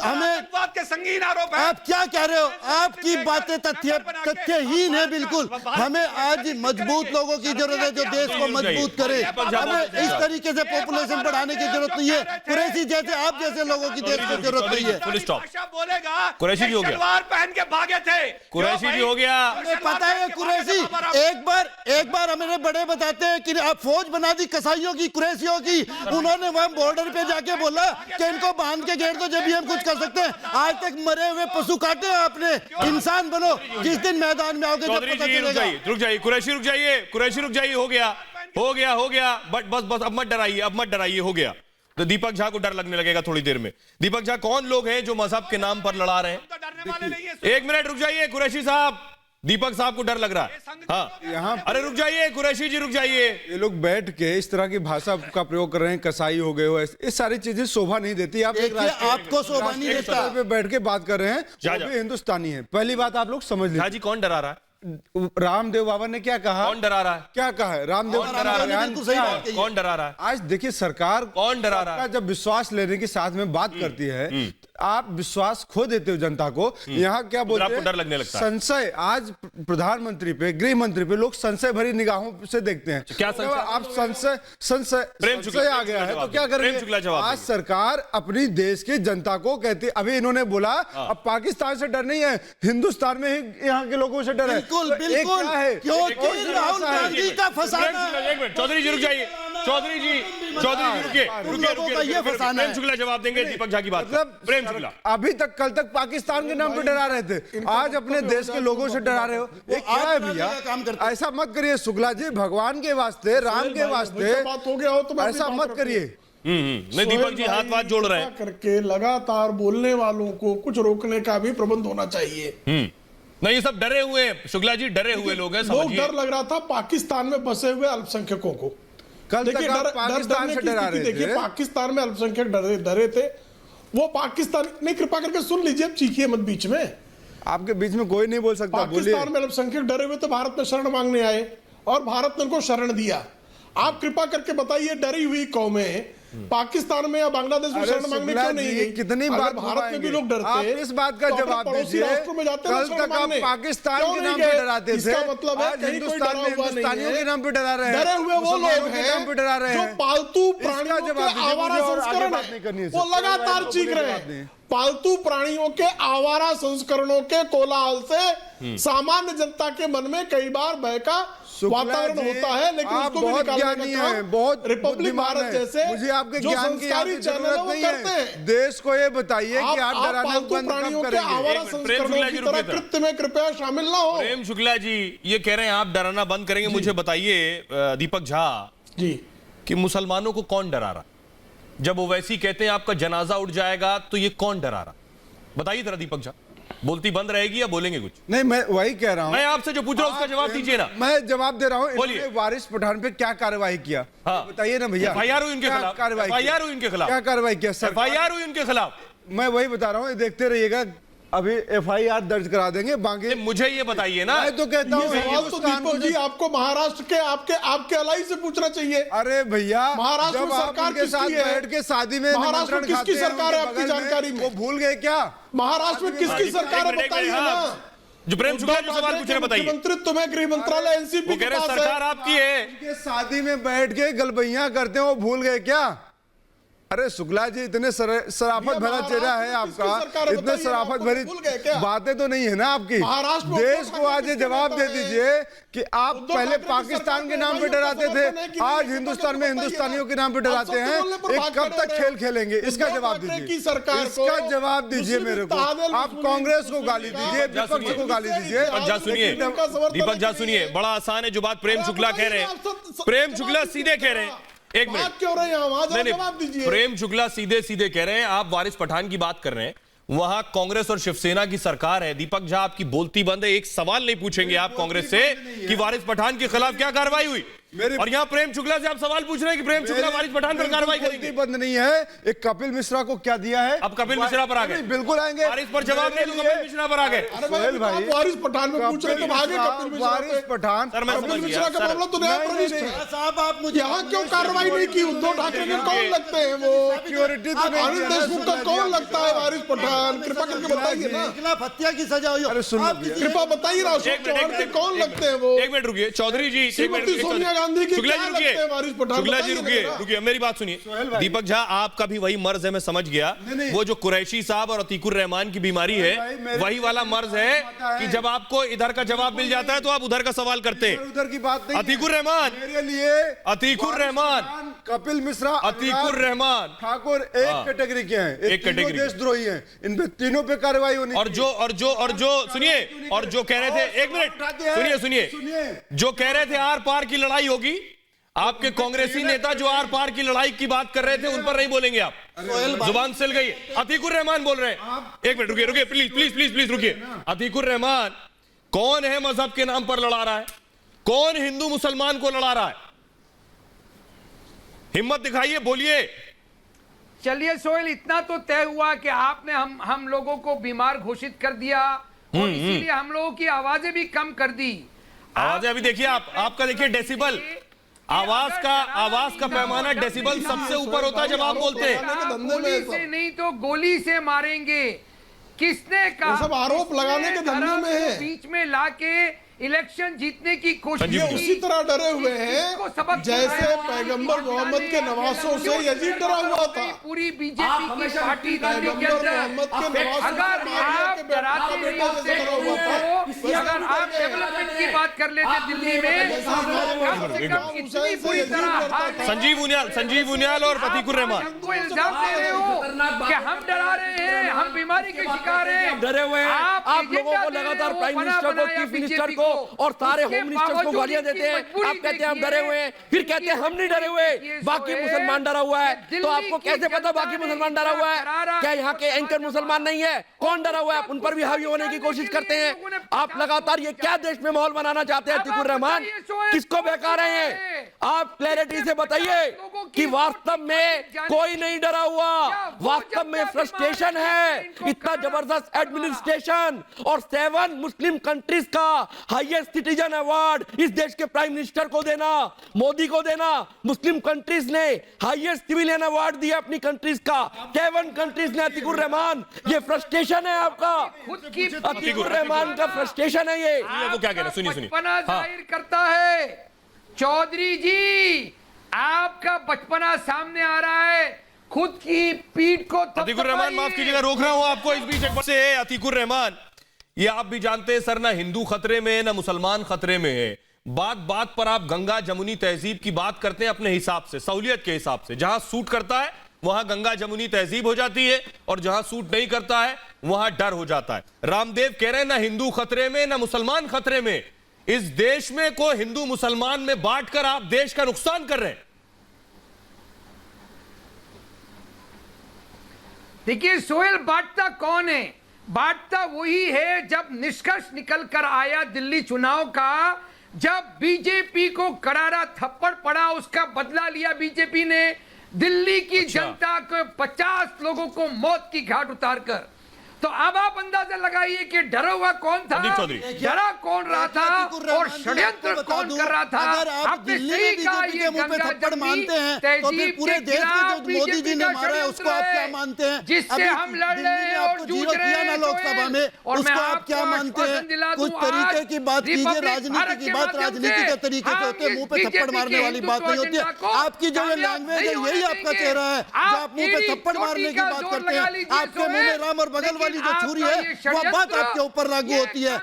हमें के संगीन आरोप है। आप क्या कह रहे हो? आपकी बातें तथ्यहीन है बिल्कुल। हमें आज मजबूत लोगों की जरूरत है जो देश को मजबूत करे। हमें इस तरीके से पॉपुलेशन बढ़ाने की जरूरत नहीं है। कुरैशी जैसे आप जैसे लोगों की देश को जरूरत नहीं है। Full stop. बोलेगा कुरैशी जी हो गया, तलवार पहन के भागे थे। कुरैशी जी हो गया। हमें पता है कुरैशी एक बार हमें बड़े बताते हैं कि आप फौज बना दी कसाईयों की, कुरैशियों की। उन्होंने वहां बॉर्डर पे जाके बोला कि इनको बांध के घेर दो, जब भी हम कुछ कर सकते हैं। आज तक मरे हुए पशु काटे आपने। इंसान बनो, जिस दिन मैदान में आओगे जब पता चलेगा। रुक जाइए कुरैशी, रुक जाइए। हो गया। बस अब मत डराइए, हो गया। तो दीपक झा को डर लगने लगेगा थोड़ी देर में। दीपक झा, कौन लोग हैं जो मजहब के नाम पर लड़ा रहे हैं? एक मिनट रुक जाइए कुरैशी साहब, दीपक साहब को डर लग रहा है। हाँ, यहाँ अरे रुक जाइए कुरैशी जी, रुक जाइए। ये लोग बैठ के इस तरह की भाषा का प्रयोग कर रहे हैं, कसाई हो गए हो, ये सारी चीजें शोभा नहीं देती। आप एक आपको शोभा नहीं देता पे बैठ के बात कर रहे हैं, वो भी हिंदुस्तानी है। पहली बात आप लोग समझ लीजिए। जी, कौन डरा रहा है? रामदेव बाबा ने क्या कहा? कौन डरा रहा है? क्या कहा है रामदेव? कौन डरा रहा है? आज देखिए, सरकार कौन डरा रहा है? जब विश्वास लेने के साथ में बात करती है, आप विश्वास खो देते हो जनता को। यहाँ क्या बोलते हैं? आपको डर लगने लगता है। संशय, आज प्रधानमंत्री पे, गृह मंत्री पे लोग संशय भरी निगाहों से देखते हैं। क्या संशय? आप संशय आ गया है तो क्या करेंगे? आज सरकार अपनी देश की जनता को कहती, अभी इन्होंने बोला अब पाकिस्तान से डर नहीं है, हिंदुस्तान में ही यहाँ के लोगों से डर है। बिल्कुल। क्योंकि राहुल गांधी का फसाना। एक मिनट चौधरी जी रुक जाइए। चौधरी जी रुकिए। प्रेम शुक्ला जवाब देंगे दीपक झा की बात। प्रेम शुक्ला, अभी तक कल तक पाकिस्तान के नाम पे डरा रहे थे, आज अपने देश के लोगों से डरा रहे हो। ये क्या है भैया? ऐसा मत करिए शुक्ला जी, भगवान के वास्ते, राम के वास्ते बात हो गया हो तो ऐसा मत करिए। नहीं, दीपक जी हाथ जोड़ रहे हैं। करके लगातार बोलने वालों को कुछ रोकने का भी प्रबंध होना चाहिए। नहीं, ये सब डरे हुए हैं शुक्ला जी, डरे हुए लोग हैं। लोग डर लग रहा था पाकिस्तान में बसे हुए अल्पसंख्यकों को। कल तक आप पाकिस्तान से डरा रहे थे। देखिए, पाकिस्तान में अल्पसंख्यक डरे थे। वो पाकिस्तान नहीं, कृपा करके सुन लीजिए, अब चीखिए मत बीच में। आपके बीच में कोई नहीं बोल सकता। पाकिस्तान में अल्पसंख्यक डरे हुए तो भारत में शरण मांगने आए और भारत ने उनको शरण दिया। आप कृपा करके बताइए, डरी हुई कौमें पाकिस्तान में या बांग्लादेश में शरण मांगने क्यों नहीं गई? कितनी बार भारत में भी लोग डरते हैं। आप इस बात का जवाब दीजिए। कल तक आप पाकिस्तान के नाम पे डराते थे, इसका मतलब है आज हिंदुस्तान में हिंदुस्तानियों के नाम पे डरा रहे हैं। डरे हुए वो लोग हैं जो पालतू प्राणियों के आवारा संस्करण है, वो लगातार चीख रहे हैं। पालतू प्राणियों के आवारा संस्करणों के कोलाहल से सामान्य जनता के मन में कई बार भय का वातावरण होता है, लेकिन उसको भी निकालने का काम बहुत रिपब्लिक भारत जैसे मुझे आपके जो ज्ञान की संस्कारी चैनल नहीं है। देश को ये बताइए कि आप डराना बंद कब करेंगे? कृत्य में कृपया शामिल ना हो। प्रेम शुक्ला जी ये कह रहे हैं आप डराना बंद करेंगे। मुझे बताइए दीपक झा जी, कि मुसलमानों को कौन डरा रहा? जब ओवैसी कहते हैं आपका जनाजा उठ जाएगा, तो ये कौन डरा रहा? बताइए जरा दीपक झा। बोलती बंद रहेगी या बोलेंगे कुछ? नहीं, मैं वही कह रहा हूँ। मैं आपसे जो पूछ रहा हूँ उसका जवाब दीजिए ना। मैं जवाब दे रहा हूँ। इन्होंने वारिस पठान पे क्या कार्रवाई किया? हाँ, बताइए ना भैया। एफआईआर हुई उनके खिलाफ। एफआईआर हुई उनके खिलाफ। क्या कार्रवाई किया? एफआईआर हुई उनके खिलाफ। मैं वही बता रहा हूँ, देखते रहिएगा। अभी एफआईआर दर्ज करा देंगे। बाकी मुझे ये बताइए ना। मैं तो कहता हूँ तो दीपक जी आपको महाराष्ट्र के आपके अलाई से पूछना चाहिए। अरे भैया, महाराष्ट्र में सरकार के साथ बैठ के शादी में महाराष्ट्र में किसकी सरकार है आपकी जानकारी में? वो भूल गए क्या? महाराष्ट्र में किसकी सरकार है बताइए ना। जो प्रेम शुक्ला जो सवाल पूछ रहे बताइए। मंत्रित्व में गृह मंत्रालय एनसीपी के पास है। सरकार आपकी है। शादी में बैठ के गलबैया करते हैं, वो भूल गए क्या? अरे शुक्ला जी, इतने शराफत भरा चेहरा है आपका, इतने शराफत भरी बातें तो नहीं है ना आपकी। देश को आज ये जवाब दे दीजिए कि आप पहले पाकिस्तान के नाम पे डराते थे, आज हिंदुस्तान में हिंदुस्तानियों के नाम पे डराते हैं। एक कब तक खेल खेलेंगे, इसका जवाब दीजिए, इसका जवाब दीजिए मेरे को। आप कांग्रेस को गाली दीजिए, विपक्ष को गाली दीजिए। दीपक झा सुनिए, बड़ा आसान है जो बात प्रेम शुक्ला कह रहे हैं। प्रेम शुक्ला सीधे कह रहे हैं, एक मिनट क्यों रहे हैं, वहां जवाब दीजिए। प्रेम शुक्ला सीधे सीधे कह रहे हैं, आप वारिस पठान की बात कर रहे हैं, वहां कांग्रेस और शिवसेना की सरकार है। दीपक झा आपकी बोलती बंद है, एक सवाल नहीं पूछेंगे आप कांग्रेस से कि वारिस पठान के खिलाफ क्या कार्रवाई हुई, और यहां प्रेम शुक्ला से आप सवाल पूछ रहे हैं कि प्रेम शुक्ला वारिस पठान पर कार्रवाई करेंगे। बंद नहीं है, एक कपिल मिश्रा को क्या दिया है, अब कपिल मिश्रा पर आ गए, बिल्कुल आएंगे। वारिस पर जवाब नहीं तो कपिल मिश्रा पर आ गए। सोहेल भाई, वारिस पठान में पूछ रहे तो आगे कपिल मिश्रा, वारिस पठान, सर मैं समझ गया का मामला तो नया प्रविष्ट है साहब। आप मुझे यहाँ क्यों कार्रवाई नहीं की? उद्धव ठाकरे के कौन लगते हैं वो? सिक्योरिटी तो नहीं, अनिल देशमुख का कौन लगता है वारिस पठान? कृपा करके बताइए ना, खिलाफ हत्या की सजा हुई। अरे सुन, कृपा बताइए ना, चौहान के कौन लगते हैं वो? एक मिनट रुकिए चौधरी जी, श्रीमती सोनिया गांधी की शुक्ला जी रुकिए, वारिस पठान, शुक्ला जी रुकिए, मेरी बात सुनिए। दीपक झा, आपका भी वही मर्ज है, मैं समझ गया। वो जो कुरैशी साहब और अतीकुर रहमान की बीमारी है, वही वाला मर्ज है कि जब आपको इधर का जवाब मिल जाता है तो आप उधर का सवाल करते हैं। उधर की बात नहीं, अतीकुर रहमान मेरे लिए अतीकुर रहमान, कपिल मिश्रा, अतीकुर रहमान ठाकुर एक कैटेगरी के हैं, एक कैटेगरी देशद्रोही हैं, इन पे तीनों पे कार्रवाई होनी। और जो सुनिए, और जो कह रहे थे, एक मिनट सुनिए, जो कह रहे थे आर पार की लड़ाई होगी, आपके कांग्रेसी नेता जो आर पार की लड़ाई की बात कर रहे थे, उन पर नहीं बोलेंगे आप, जुबान सिल गई। अतीकुर रहमान बोल रहे हैं, एक मिनट रुकिए, प्लीज रुकिए। अतीकुर रहमान कौन है मजहब के नाम पर लड़ा रहा है? कौन हिंदू मुसलमान को लड़ा रहा है? हिम्मत दिखाइए, बोलिए। चलिए सोहेल, इतना तो तय हुआ कि आपने हम लोगों को बीमार घोषित कर दिया और इसीलिए हम लोगों की आवाजें भी कम कर दी। आवाजें अभी देखिए, आपका देखिए डेसिबल, आवाज का पैमाना डेसिबल सबसे ऊपर होता है जब आप बोलते हैं। गोली से नहीं तो गोली से मारेंगे। किसने कहा? सब आरोप लगाने के धंधे में है, बीच में लाके इलेक्शन जीतने की कोशिश। ये उसी तरह डरे हुए हैं जैसे पैगंबर मोहम्मद के नवासों से यजीद डरा हुआ था। पूरी बीजेपी की पार्टी दिल्ली के अंदर, अगर आप डराते नहीं होते तो अगर आप डेवलपमेंट की बात कर लेते दिल्ली में, कम से कम इतनी पूरी तरह संजीव उनियाल और अतीकुर रहमान हमको इल्जाम दे रहे हो कि हम डरा रहे हैं, हम बीमारी के शिकार हैं, डरे हुए हैं। आप लोगों को लगातार प्राइम मिनिस्टर को, चीफ मिनिस्टर को और सारे होम मिनिस्टर्स को गालियां देते हैं। आप कहते हैं हम डरे हुए हैं, फिर कहते हैं हम नहीं डरे हुए, बाकी मुसलमान डरा हुआ है। तो आपको कैसे पता बाकी मुसलमान डरा हुआ है? क्या यहाँ के एंकर मुसलमान नहीं है? कौन डरा हुआ है? उन पर भी हावी होने की कोशिश करते हैं आप लगातार। ये क्या देश में माहौल बनाना चाहते हैं अतीकुर रहमान? किसको बहका रहे हैं आप? क्लैरिटी से बताइए कि वास्तव में कोई नहीं डरा हुआ, वास्तव में फ्रस्ट्रेशन है। इतना जबरदस्त एडमिनिस्ट्रेशन और 7 मुस्लिम कंट्रीज का हाईएस्ट सिटीजन अवार्ड इस देश के प्राइम मिनिस्टर को देना, मोदी को देना। मुस्लिम कंट्रीज ने हाईएस्ट सिविलियन अवार्ड दिया अपनी कंट्रीज का, 7 कंट्रीज ने। अतीकुर रहमान, ये फ्रस्ट्रेशन है आपका, अतीकुर रहमान का फ्रस्ट्रेशन है ये। वो क्या कह रहे हैं, सुनिए जाहिर करता है। चौधरी जी, आपका बचपना सामने आ रहा है, खुद की पीठ को अतीकुर रहमान, माफ कीजिएगा, रोक रहा हूं आपको इस बीच। एक से अतीकुर रहमान, ये आप भी जानते हैं सर, ना हिंदू खतरे में है ना मुसलमान खतरे में है। बात बात पर आप गंगा जमुनी तहजीब की बात करते हैं अपने हिसाब से, सहूलियत के हिसाब से। जहां सूट करता है वहां गंगा जमुनी तहजीब हो जाती है, और जहां सूट नहीं करता है वहां डर हो जाता है। रामदेव कह रहे हैं ना हिंदू खतरे में ना मुसलमान खतरे में। इस देश में को हिंदू मुसलमान में बांटकर आप देश का नुकसान कर रहे हैं। देखिए सोहेल, बांटता कौन है? बांटता वही है जब निष्कर्ष निकल कर आया दिल्ली चुनाव का, जब बीजेपी को करारा थप्पड़ पड़ा, उसका बदला लिया बीजेपी ने। दिल्ली की जनता को 50 लोगों को मौत की घाट उतारकर तो अब आप अंदाजा लगाइए कि डरा हुआ कौन था, संदीप चौधरी। डरा कौन रहा था और षड्यंत्र कौन कर रहा था। अगर आप आपने दिल्ली सही में कहा, बीजेपी ये के मुंह पे गंगा थप्पड़ जमुनी मानते हैं तो फिर तहजीब पूरे के देश में खिलाफ जो मोदी जी ने बीजेपी मारा है का उसको आप क्या षड्यंत्र मानते हैं? जिससे अभी हम लड़ दिल्ली रहे ने हैं और आपको जूझ जीरो रहे किया ना हैं लोकसभा में, और उसको मैं आप आपको क्या मानते हैं? आश्वासन दिला कुछ दूं, तरीके आज की बात कीजिए, रिपब्लिक राजनीति भारत की के बात माध्यम राजनीति से के तरीके से होते हैं, मुंह पे थप्पड़ मारने वाली बात नहीं होती है। आपकी जो ये लैंग्वेज है यही आपका चेहरा है, जो आप मुंह पे थप्पड़ मारने की बात करते हैं। आपके मुंह में राम और बगल वाली जो छुरी है वो बात आपके ऊपर लागू होती है।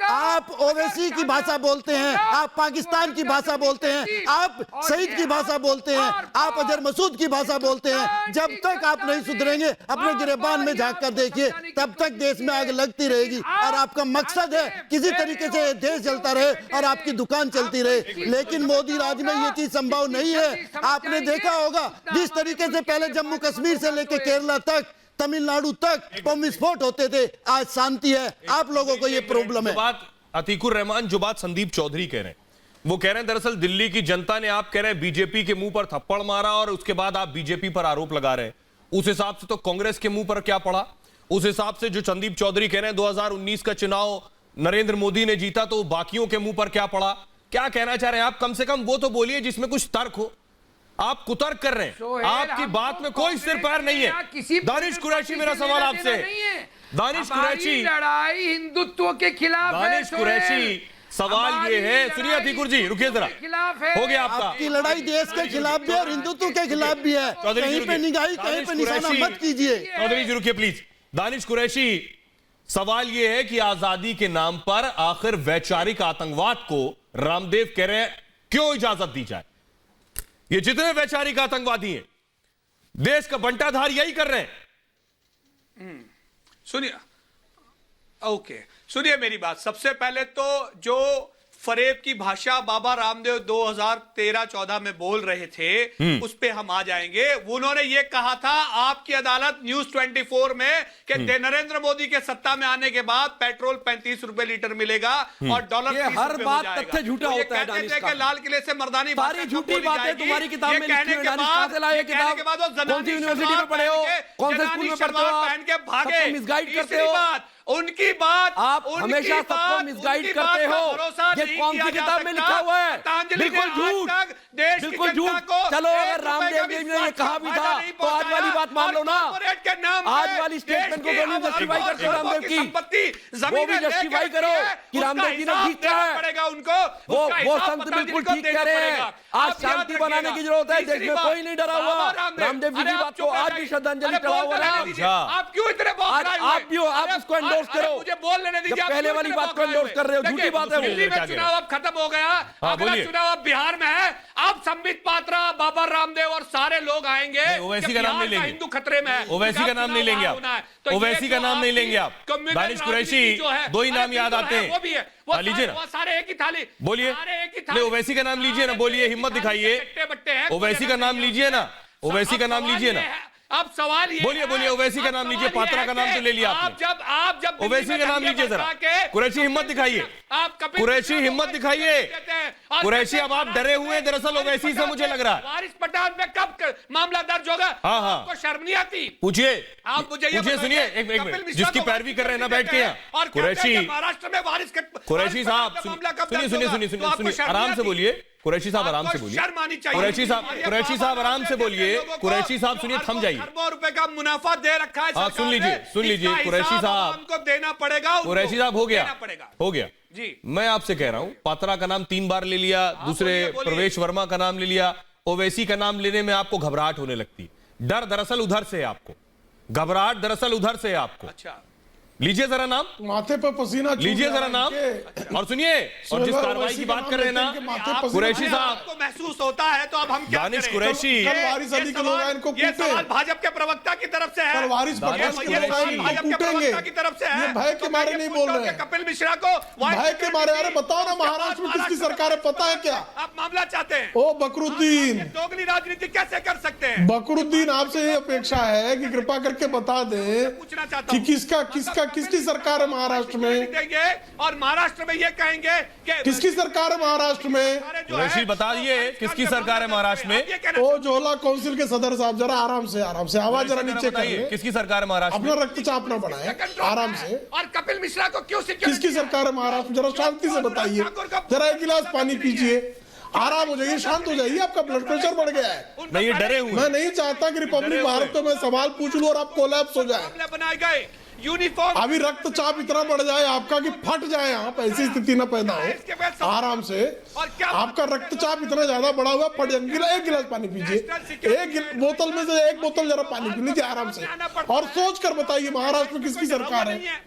आप ओवैसी की भाषा बोलते हैं, आप पाकिस्तान की भाषा बोलते हैं, आप शहीद की भाषा बोलते हैं, आप अजहर मसूद की भाषा बोलते हैं। जब तक आप नहीं सुधरेंगे अपने गिरेबान में झांक कर देखिए, तब तक देश में आग लगती रहेगी। और आपका मकसद है किसी तरीके से देश चलता रहे और आपकी दुकान चलती रहे, लेकिन मोदी राज में ये चीज संभव नहीं है। आपने देखा होगा जिस तरीके से पहले जम्मू कश्मीर से लेकर केरला तक, तमिलनाडु तक बम विस्फोट होते थे, आज शांति है। आप लोगों को ये प्रॉब्लम है। बात अतीकुर रहमान, जो बात संदीप चौधरी कह रहे हैं वो कह रहे हैं दरअसल दिल्ली की जनता ने, आप कह रहे हैं बीजेपी के मुंह पर थप्पड़ मारा और उसके बाद आप बीजेपी पर आरोप लगा रहे हैं। उस हिसाब से तो कांग्रेस के मुंह पर क्या पड़ा? उस हिसाब से जो संदीप चौधरी कह रहे हैं 2019 का चुनाव नरेंद्र मोदी ने जीता तो बाकियों के मुंह पर क्या पड़ा? क्या कहना चाह रहे हैं आप? कम से कम वो तो बोलिए जिसमें कुछ तर्क हो। आप कुतर्क कर रहे हैं, आपकी बात में कोई सिर पैर नहीं है। दानिश कुरैशी, मेरा सवाल आपसे, दानिश कुरैशी, लड़ाई हिंदुत्व के खिलाफ है। दानिश कुरैशी, सवाल ये है, सुनिए अतीकुर जी, रुकिए जरा, हो गया आपका। आपकी लड़ाई देश के खिलाफ भी और हिंदुत्व के खिलाफ भी है। कहीं पे निगाही, कहीं पे निशाना मत कीजिए। चौधरी जी रुकिए प्लीज। दानिश कुरैशी, सवाल यह है कि आजादी के नाम पर आखिर वैचारिक आतंकवाद को रामदेव कह रहे हैं क्यों इजाजत दी जाए? ये जितने वैचारिक आतंकवादी हैं देश का बंटाधार यही कर रहे हैं। सुनिए, ओके, सुनिए मेरी बात। सबसे पहले तो जो फरेब की भाषा बाबा रामदेव 2013-14 में बोल रहे थे उस पे हम आ जाएंगे। उन्होंने ये कहा था आपकी अदालत न्यूज 24 में कि नरेंद्र मोदी के सत्ता में आने के बाद पेट्रोल 35 रुपए लीटर मिलेगा और डॉलर 30 हर रुपए बात हो जाएगा। तथ्य झूठा तो ये होता है कहते दानिश थे का। कि लाल किले से मर्दानी सारी झूठी बातें तुम्हारी किताब में लिखी हुई है। दानिश कहां से लाए किताब? कौन सी यूनिवर्सिटी में पढ़े हो? कौन से स्कूल में पढ़ते हो? पहन के भागे, सबको मिसगाइड करते हो। उनकी बात, आप हमेशा सबको मिसगाइड करते हो। ये कौन सी किताब में लिखा हुआ है? बिल्कुल झूठ, बिल्कुल झूठ। चलो अगर रामदेव जी ने ये कहा भी था तो आज वाली बात मान लो ना। आज वाली स्टेटमेंट को क्यों जस्टिफाई करते हो रामदेव की? वो भी जस्टिफाई करो कि रामदेव जी ने ठीक कहा है। वो संत बिल्कुल ठीक कह रहे हैं। आज शांति बनाने की जरूरत है, देश में कोई नहीं डरा हुआ। रामदेव जी की बात को आज भी श्रद्धांजलि चढ़ा हुआ है। आप क्यों इतने आप भी हो, आप उसको एंडोर्स करो। मुझे बोल लेने दीजिए। पहले वाली बात को एंडोर्स कर रहे हो, झूठी बात है वो। दिल्ली में चुनाव अब खत्म हो गया, अगला चुनाव अब बिहार में है। अब संबित पात्रा, बाबा रामदेव और सारे लोग आएंगे। ओवैसी का नाम नहीं लेंगे, हिंदू खतरे में है। ओवैसी का नाम नहीं लेंगे आप, ओवैसी का नाम नहीं लेंगे आप। दानिश कुरैशी, दो ही नाम याद आते हैं, वो भी है, लीजिए ना, सारे एक ही थाली, बोलिए। ओवैसी का नाम लीजिए ना, बोलिए, हिम्मत दिखाइए। ओवैसी का नाम लीजिए ना, ओवैसी का नाम लीजिए ना। अब सवाल ये, बोलिए बोलिए, ओवैसी का नाम लीजिए, पात्रा का नाम तो ले लिया आपने। आप जब ओवैसी का नाम लीजिए जरा। कुरैशी हिम्मत दिखाइए, कुरैशी हिम्मत दिखाइए। कुरैशी अब आप डरे हुए हैं दरअसल ओवैसी से, मुझे लग रहा है। वारिस पठान में कब मामला दर्ज होगा? हाँ, आपको शर्म नहीं आती? पूछिए, आप मुझे सुनिए, एक मिनट, जिसकी पैरवी कर रहे हैं ना बैठ के यहाँ, कुरैशी, महाराष्ट्र में वारिस कुरैशी साहब सुनिए, आराम से बोलिए। कुरैशी साहब आराम से बोलिए। कुरैशी साहब आराम से बोलिए। कुरैशी साहब सुनिए, थम जाइए। खरबों रुपए का मुनाफा दे रखा है। सुन लीजिए कुरैशी साहब, हमको देना पड़ेगा। कुरैशी साहब हो गया जी। मैं आपसे कह रहा हूं, पात्रा का नाम 3 बार ले लिया, दूसरे प्रवेश वर्मा का नाम ले लिया, ओवैसी का नाम लेने में आपको घबराहट होने लगती। डर दरअसल उधर से है आपको, घबराहट दरअसल उधर से है आपको। अच्छा, लीजिए जरा नाम, माथे पर पसीना लीजिए जरा नाम और सुनिए। और जिस कार्रवाई की बात कर रहे हैं ना कुरैशी साहब, आपको महसूस होता है तो अब हम क्या दानिश करें? कुरैशी, वारिस अली के लोग इनको ये सवाल भाजपा के प्रवक्ता की तरफ से है। वारिस पठान के लोग भाजपा के प्रवक्ता की तरफ से है। ये भय के मारे नहीं बोल रहे हैं। कपिल मिश्रा को भय के मारे। अरे बताओ ना, महाराष्ट्र में किसकी सरकार है पता है क्या? आप मामला चाहते हैं? ओ बकरुद्दीन, दोगली राजनीति कैसे कर सकते हैं? बकरुद्दीन, आपसे ये अपेक्षा है कि कृपा करके बता दें पूछना चाहता कि हूं। किसका किसकी सरकार है महाराष्ट्र में? देंगे और महाराष्ट्र में ये कहेंगे कि किसकी सरकार है महाराष्ट्र में? कुरैशी बताइए किसकी सरकार है महाराष्ट्र में? ओ जोहला काउंसिल के सदर साहब, जरा आराम से आवाज जरा नीचे करिए। किसकी सरकार है महाराष्ट्र में? अपना रक्तचाप ना बढ़ाए, आराम से। और कपिल मिश्रा को क्यों किसकी सरकार है महाराष्ट्र में? जरा शांति से बताइए, जरा एक गिलास पानी पीजिए, आराम हो जाइए, शांत हो जाइए। आपका ब्लड प्रेशर बढ़ गया है। नहीं, ये डरे हुए। मैं नहीं चाहता कि रिपब्लिक भारत में मैं सवाल पूछ लूं और आप कोलैप्स हो जाए। बनाए गए यूनिफॉर्म, अभी रक्तचाप इतना बढ़ जाए आपका कि फट जाए, आप ऐसी स्थिति न पैदा हो। आराम से, आपका रक्तचाप इतना ज्यादा बढ़ा हुआ, फट जाए। एक गिलास पानी पीजिए, एक बोतल में से एक बोतल जरा पानी पी लीजिए आराम से, और सोच कर बताइए महाराष्ट्र में किसकी सरकार है।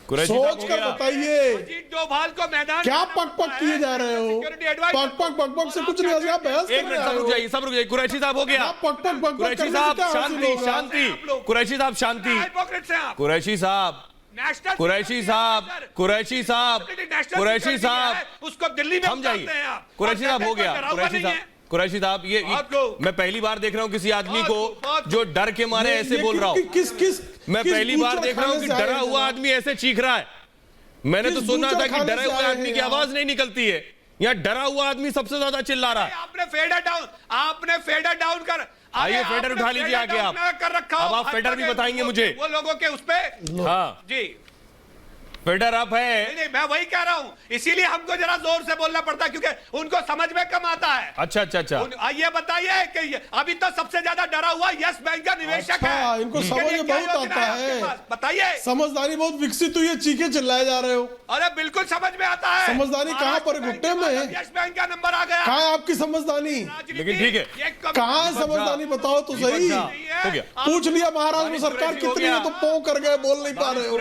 सोच कर बताइए, डोभाल को मैदान क्या पक पक किए जा रहे हो? पक पक से कुछ नहीं होगा। बहस एक मिनट, सब रुक जाइए, सब रुक जाइए। कुरैशी साहब हो गया। कुरैशी साहब शांति, शांति। कुरैशी साहब शांति। कुरैशी साहब, कुरैशी साहब, कुरैशी साहब, कुरैशी साहब, उसको दिल्ली में थम जाइए। कुरैशी साहब हो गया। कुरैशी साहब, कुरैशी साहब, ये मैं पहली बार देख रहा हूँ किसी आदमी को जो डर के मारे ऐसे बोल रहा हूँ। मैं पहली बार देख रहा हूँ कि डरा हुआ आदमी ऐसे चीख रहा है। मैंने तो सुना था कि डरे हुए आदमी की आवाज नहीं निकलती है, यहाँ डरा हुआ आदमी सबसे ज्यादा चिल्ला रहा है। आपने फेडर डाउन कर, आइए फेडर उठा लीजिए आगे आप। कर रखा। अब आप फेडर भी बताएंगे मुझे। वो लोगों के उस पे, हाँ जी फेडर अप है। नहीं, मैं वही कह रहा हूं, इसीलिए हमको जरा जोर से बोलना पड़ता है क्योंकि उनको समझ में कम आता है। अच्छा अच्छा अच्छा। ये बताइए कि अभी तो सबसे ज्यादा डरा हुआ यस बैंक का निवेशक है। इनको समझ में बहुत आता है, बताइए। समझदारी बहुत विकसित हुई है, चीखे चिल्लाए जा रहे हो। अरे बिल्कुल समझ में आता है। समझदारी कहाँ पर? घुट्टे में यस बैंक का नंबर आ गया। कहाँ है आपकी समझदारी? लेकिन ठीक है, कहाँ है समझदारी? बताओ तो सही। हो गया। पूछ लिया महाराष्ट्र में सरकार कितनी है, तो पौ कर गए, बोल नहीं पा रहे हो।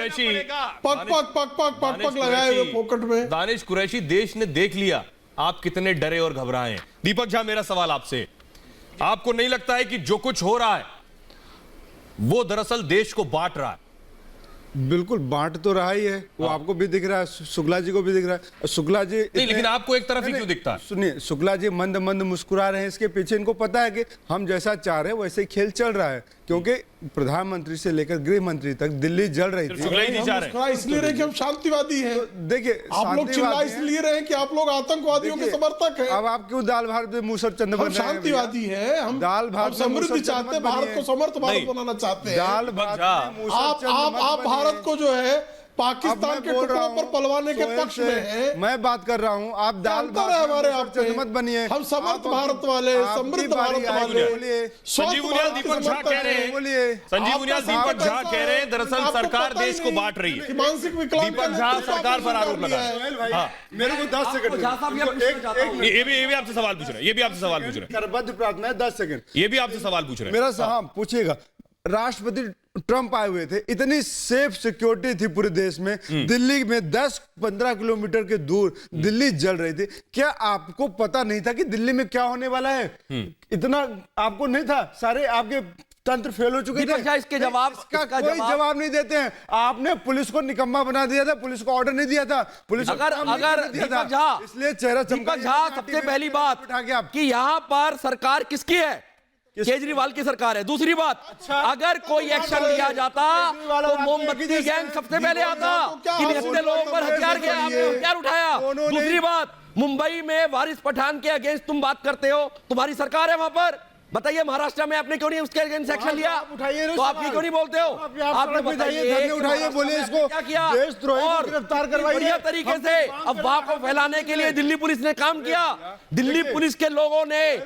पक पक पक पक पक पक लगाए हुए पोकट में। दानिश कुरैशी, देश ने देख लिया आप कितने डरे और घबराए हैं। दीपक झा, मेरा सवाल आपसे, आपको नहीं लगता है कि जो कुछ हो रहा है वो दरअसल देश को बांट रहा है? बिल्कुल बांट तो रहा ही है, वो आपको भी दिख रहा है, शुक्ला जी को भी दिख रहा है। शुक्ला जी नहीं, लेकिन आपको एक तरफ ही क्यों दिखता है? सुनिए, शुक्ला जी मंद मंद मुस्कुरा रहे हैं, इसके पीछे इनको पता है कि हम जैसा चाह रहे हैं वैसे ही खेल चल रहा है, क्योंकि प्रधानमंत्री से लेकर गृह मंत्री तक दिल्ली जल रही थी। शुक्ला ही नहीं चाह रहे इसलिए रहे कि हम शांतिवादी हैं। देखिए, आप लोग चिल्ला इसलिए रहे कि आप लोग आतंकवादियों के समर्थक हैं। अब आप क्यों दाल भात में मूसर चंद बन रहे हैं? शांतिवादी हैं, हम दाल भात समृद्धि चाहते हैं, भारत को समर्थ भारत बनाना चाहते हैं। दाल भात आप भारत को जो है पाकिस्तान के टुकड़ों पर पलवाने के पक्ष में है। मैं बात कर रहा हूँ, आप दाल हमारे आप मत बनिए। हम समर्थ भारत वाले, समृद्ध भारत वाले। संजीव उनियाल दीपक झा कह रहे हैं, बोलिए। संजीव उनियाल दीपक झा कह रहे हैं दरअसल सरकार देश को बांट रही है। मानसिक विकलांग दीपक झा सरकार पर आरोप लगा है। हाँ, मेरे को 10 सेकंड, ये भी आपसे सवाल पूछ रहे हैं, ये भी आपसे सवाल पूछ रहे हैं। करबद्ध प्रार्थना है, 10 सेकंड, ये भी आपसे सवाल पूछ रहे हैं। मेरा सवाल पूछिएगा। राष्ट्रपति ट्रंप आए हुए थे, इतनी सेफ सिक्योरिटी थी पूरे देश में, दिल्ली में 10-15 किलोमीटर के दूर दिल्ली जल रही थी। क्या आपको पता नहीं था कि दिल्ली में क्या होने वाला है? इतना आपको नहीं था? सारे आपके तंत्र फेल हो चुके थे। इसके जवाब इसका कोई जवाब नहीं देते हैं। आपने पुलिस को निकम्मा बना दिया था, पुलिस को ऑर्डर नहीं दिया था, पुलिस अगर दीपक झा, इसलिए चेहरा दीपक झा, सबसे पहली बात कि यहाँ पर सरकार किसकी है? केजरीवाल की सरकार है। दूसरी बात, अगर कोई एक्शन लिया जाता तो मोमबत्ती गैंग सबसे पहले आता कि इतने लोगों पर हथियार उठाया। दूसरी बात, मुंबई में वारिस पठान के अगेंस्ट तुम बात करते हो, तुम्हारी सरकार है वहां पर। बताइए महाराष्ट्र में आपने क्यों नहीं उसके अगेंस्ट एक्शन लिया? तो आप क्यों नहीं बोलते हो? आपने बताइए, उठाइए, बोले इसको क्या किया और गिरफ्तार करवाइए बढ़िया तरीके से अफवाह को फैलाने के लिए दिल्ली पुलिस ने काम किया। दिल्ली पुलिस के लोगों ने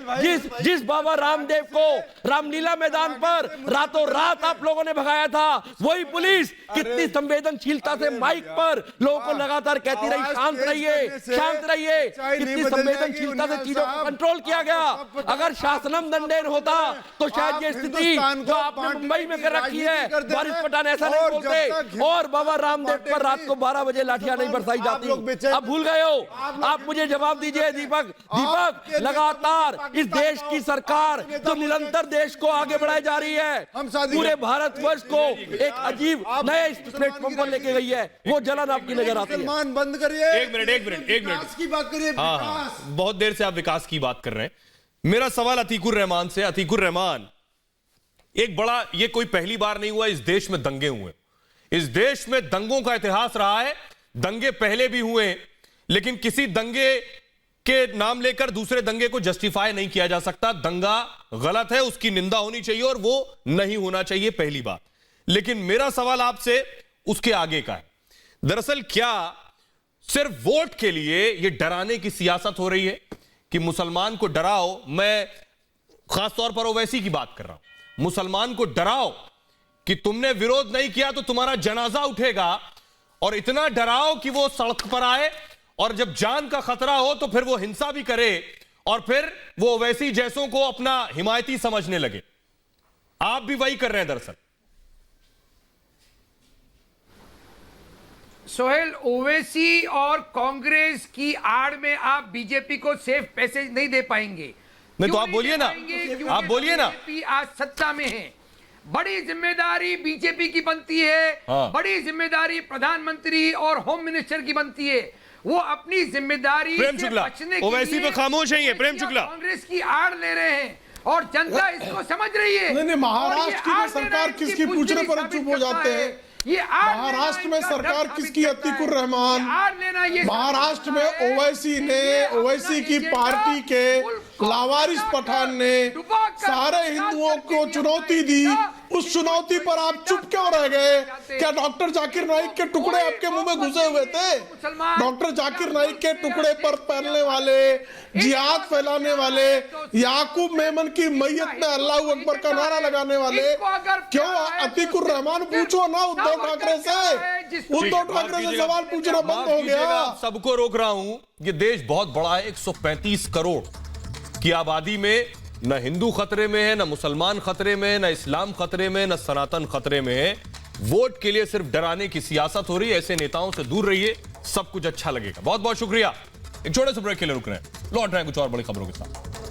जिस बाबा रामदेव को रामलीला मैदान पर रातों रात आप लोगों ने भगाया था, वही पुलिस कितनी संवेदनशीलता से माइक पर लोगों को लगातार कहती रही शांत रहिए, शांत रहिए। कितनी संवेदनशीलता से चीजों को कंट्रोल किया गया। अगर शासनम दंडे होता तो शायद ये स्थिति जो आपने मुंबई में कर रखी है, वारिस पठान ऐसा नहीं बोलते और बाबा रामदेव पर रात को 12 बजे लाठियां नहीं बरसाई जाती। अब भूल गए हो? आप मुझे जवाब दीजिए दीपक। लगातार इस देश की सरकार जो निरंतर देश को आगे बढ़ाई जा रही है, पूरे भारतवर्ष को एक अजीब नए प्लेटफॉर्म पर लेके गई है, वो जलन आपकी नजर आती है। बंद करिए। एक मिनट की बात करिए। बहुत देर से आप विकास की बात कर रहे हैं। मेरा सवाल अतीकुर रहमान से। अतीकुर रहमान, एक बड़ा, ये कोई पहली बार नहीं हुआ इस देश में दंगे हुए। इस देश में दंगों का इतिहास रहा है, दंगे पहले भी हुए, लेकिन किसी दंगे के नाम लेकर दूसरे दंगे को जस्टिफाई नहीं किया जा सकता। दंगा गलत है, उसकी निंदा होनी चाहिए और वो नहीं होना चाहिए, पहली बात। लेकिन मेरा सवाल आपसे उसके आगे का है। दरअसल क्या सिर्फ वोट के लिए यह डराने की सियासत हो रही है कि मुसलमान को डराओ? मैं खासतौर पर ओवैसी की बात कर रहा हूं। मुसलमान को डराओ कि तुमने विरोध नहीं किया तो तुम्हारा जनाजा उठेगा, और इतना डराओ कि वो सड़क पर आए, और जब जान का खतरा हो तो फिर वो हिंसा भी करे, और फिर वो ओवैसी जैसों को अपना हिमायती समझने लगे। आप भी वही कर रहे हैं दरअसल। सोहेल, ओवैसी और कांग्रेस की आड़ में आप बीजेपी को सेफ पैसेज नहीं दे पाएंगे। नहीं तो आप बोलिए ना, आप बोलिए ना। बीजेपी आज सत्ता में है, बड़ी जिम्मेदारी बीजेपी की बनती है। हाँ। बड़ी जिम्मेदारी प्रधानमंत्री और होम मिनिस्टर की बनती है। वो अपनी जिम्मेदारी प्रेम शुक्ला, बचने के ओवैसी लिए पे खामोश हैं ये, प्रेम शुक्ला। कांग्रेस की आड़ ले रहे हैं और जनता इसको समझ रही है। नहीं, महाराष्ट्र की सरकार किसकी पूछने पर चुप हो जाते हैं? महाराष्ट्र में सरकार किसकी? अतीकुर रहमान। महाराष्ट्र में ओवैसी की पार्टी के लावारिस पठान ने सारे हिंदुओं को चुनौती दी। उस चुनौती पर आप चुप क्यों रह गए? क्या डॉक्टर जाकिर नाइक के टुकड़े आपके मुंह में घुसे हुए थे? डॉक्टर जाकिर नाइक के टुकड़े पर पहनने वाले, जिहाद फैलाने वाले, याकूब मेमन की मैयत में अल्लाहू अकबर का नारा लगाने वाले, क्यों? अतीकुर रहमान पूछो ना उद्धव ठाकरे से। उद्धव ठाकरे से सवाल पूछना बंद हो गया। सबको रोक रहा हूं। ये देश बहुत बड़ा है, 135 करोड़ की आबादी में न हिंदू खतरे में है, न मुसलमान खतरे में है, न इस्लाम खतरे में, न सनातन खतरे में है। वोट के लिए सिर्फ डराने की सियासत हो रही है। ऐसे नेताओं से दूर रहिए, सब कुछ अच्छा लगेगा। बहुत बहुत शुक्रिया। एक छोटे से ब्रेक के लिए रुक रहे हैं, लौट रहे हैं कुछ और बड़ी खबरों के साथ।